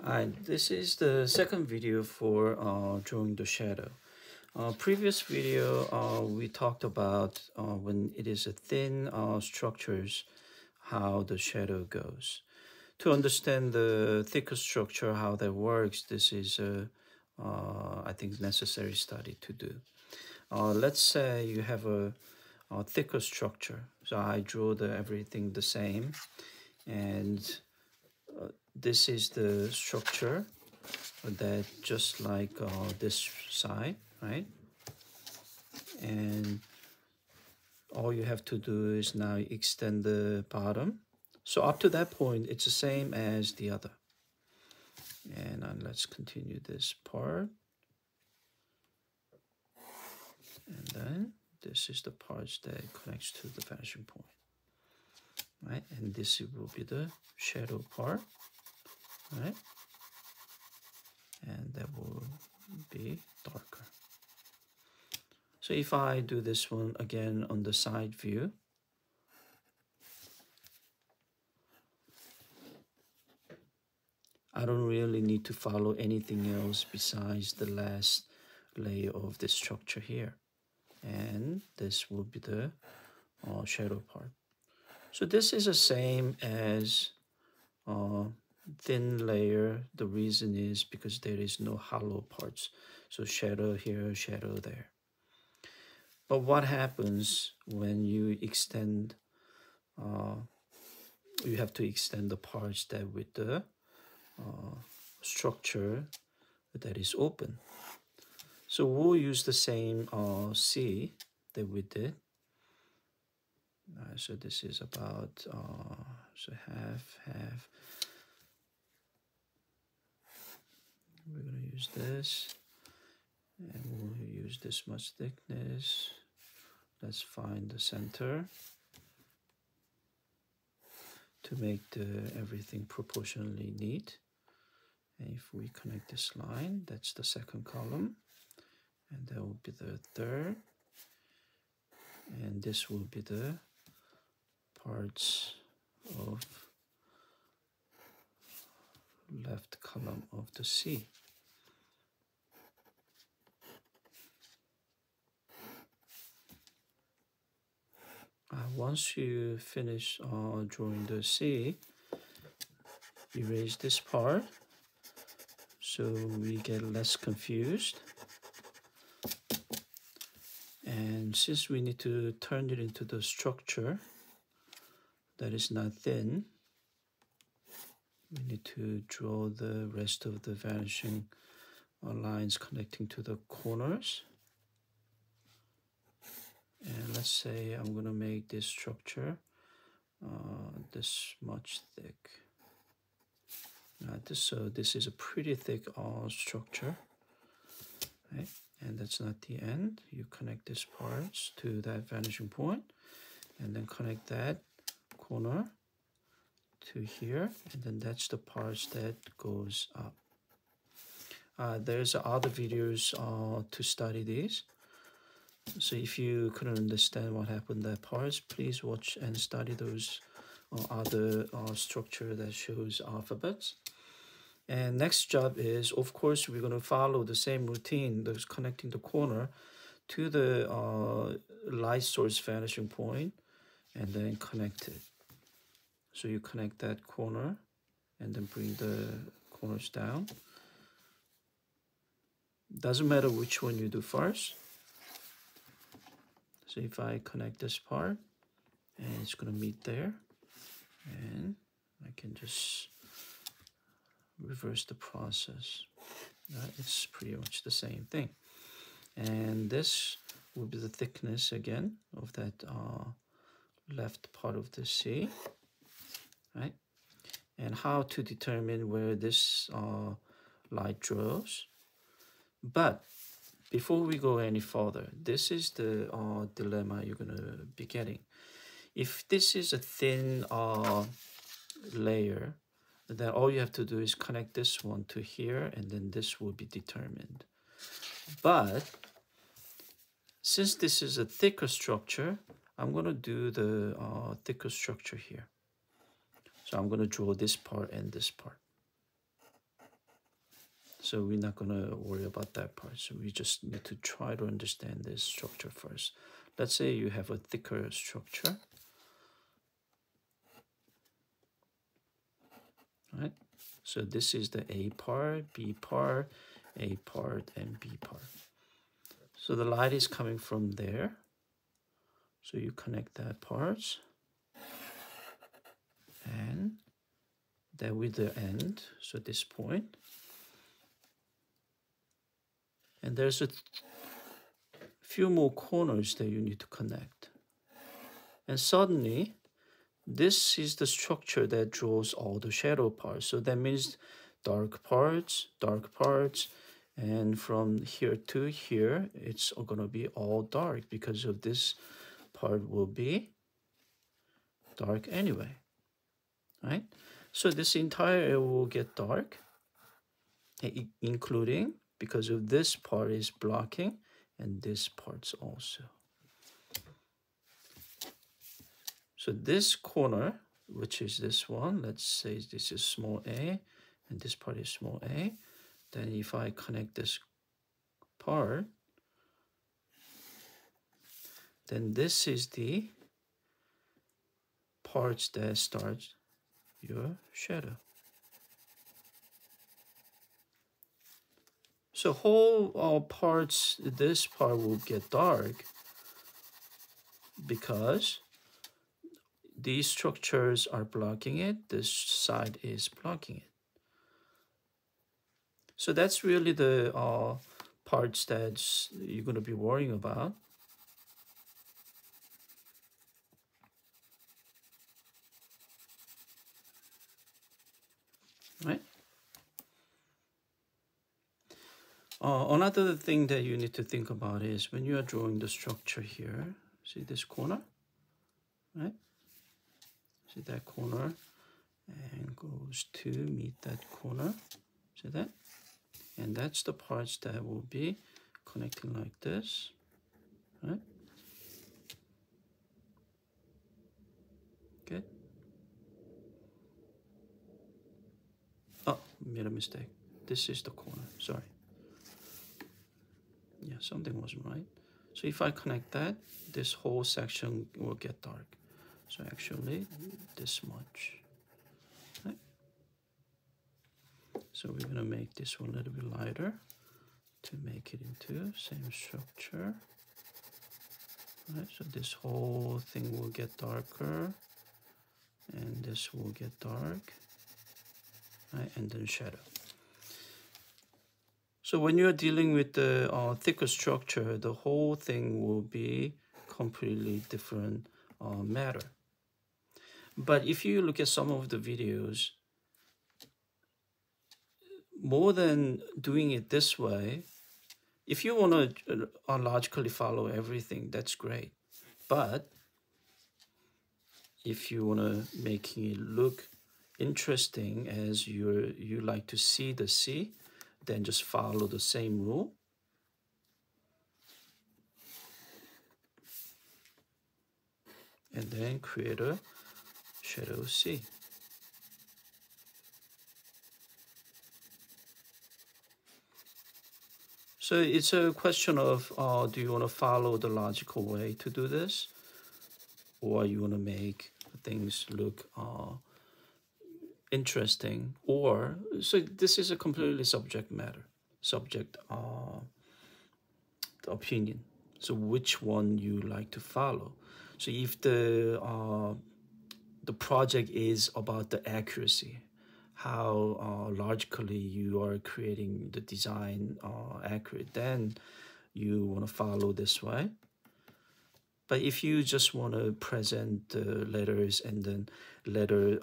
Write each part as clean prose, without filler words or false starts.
Hi, this is the second video for drawing the shadow. Previous video, we talked about when it is a thin structures, how the shadow goes. To understand the thicker structure, how that works, this is I think, necessary study to do. Let's say you have a thicker structure. So I draw everything the same, and this is the structure that just like this side, right? And all you have to do is now extend the bottom. So up to that point, it's the same as the other. And let's continue this part. And then this is the parts that connects to the vanishing point, right? And this will be the shadow part, right? And that will be darker. So if I do this one again on the side view, I don't really need to follow anything else besides the last layer of the structure here. And this will be the shadow part. So this is the same as thin layer. The reason is because there is no hollow parts. So shadow here, shadow there. But what happens when you extend, you have to extend the parts that with the structure that is open. So we'll use the same C that we did. So this is about, so half. We're going to use this, and we'll use this much thickness. Let's find the center to make everything proportionally neat. And if we connect this line, that's the second column, and that will be the third, and this will be the parts of left column of the C. Once you finish drawing the C, erase this part so we get less confused. And since we need to turn it into the structure that is not thin, we need to draw the rest of the vanishing lines connecting to the corners. And let's say I'm going to make this structure this much thick. So this is a pretty thick structure, right? And that's not the end. You connect these parts to that vanishing point, and then connect that corner to here, and then that's the parts that goes up. There's other videos to study these. So if you couldn't understand what happened that parts, please watch and study those other structure that shows alphabets. And next job is, of course, we're going to follow the same routine, that's connecting the corner to the light source vanishing point, and then connect it. So you connect that corner and then bring the corners down. Doesn't matter which one you do first. So if I connect this part, and it's going to meet there, and I can just reverse the process. It's pretty much the same thing. And this will be the thickness again of that left part of the C, right? And how to determine where this light draws. But before we go any further, this is the dilemma you're going to be getting. If this is a thin layer, then all you have to do is connect this one to here, and then this will be determined. But since this is a thicker structure, I'm going to do the thicker structure here. So I'm going to draw this part and this part. So we're not gonna worry about that part. So we just need to try to understand this structure first. Let's say you have a thicker structure, right? So this is the A part, B part, A part, and B part. So the light is coming from there. So you connect that parts, and then with the end, so this point, and there's a few more corners that you need to connect. And suddenly, this is the structure that draws all the shadow parts. So that means dark parts, and from here to here, it's gonna be all dark because of this part will be dark anyway, right? So this entire area will get dark, including because of this part is blocking and this part's also. So this corner, which is this one, let's say this is small a, and this part is small a, then if I connect this part, then this is the parts that start your shadow. So whole parts, this part will get dark because these structures are blocking it, this side is blocking it. So that's really the parts that you're going to be worrying about. Right? Another thing that you need to think about is when you are drawing the structure here, see this corner, right? See that corner and goes to meet that corner, see that? And that's the parts that will be connecting like this, right? Okay. Oh, made a mistake. This is the corner, sorry. Yeah, something wasn't right. So if I connect that, this whole section will get dark. So actually, this much. Right? So we're gonna make this one a little bit lighter to make it into same structure. Right, so this whole thing will get darker, and this will get dark, right, and then shadow. So when you're dealing with the thicker structure, the whole thing will be completely different matter. But if you look at some of the videos, more than doing it this way, if you want to logically follow everything, that's great. But if you want to make it look interesting as you like to see the sea, then just follow the same rule. And then create a shadow C. So it's a question of do you want to follow the logical way to do this, or you want to make things look interesting, or so this is a completely subject opinion. So which one you like to follow? So if the project is about the accuracy, how logically you are creating the design accurate, then you want to follow this way. But if you just want to present the letters and then letter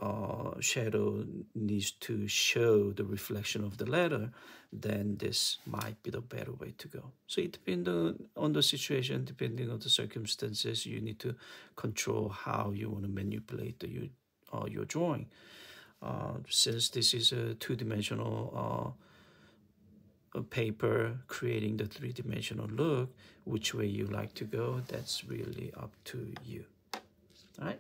shadow needs to show the reflection of the letter, then this might be the better way to go. So it depends on the situation, depending on the circumstances, you need to control how you want to manipulate your drawing. Since this is a two-dimensional paper creating the three-dimensional look, which way you like to go, that's really up to you. All right.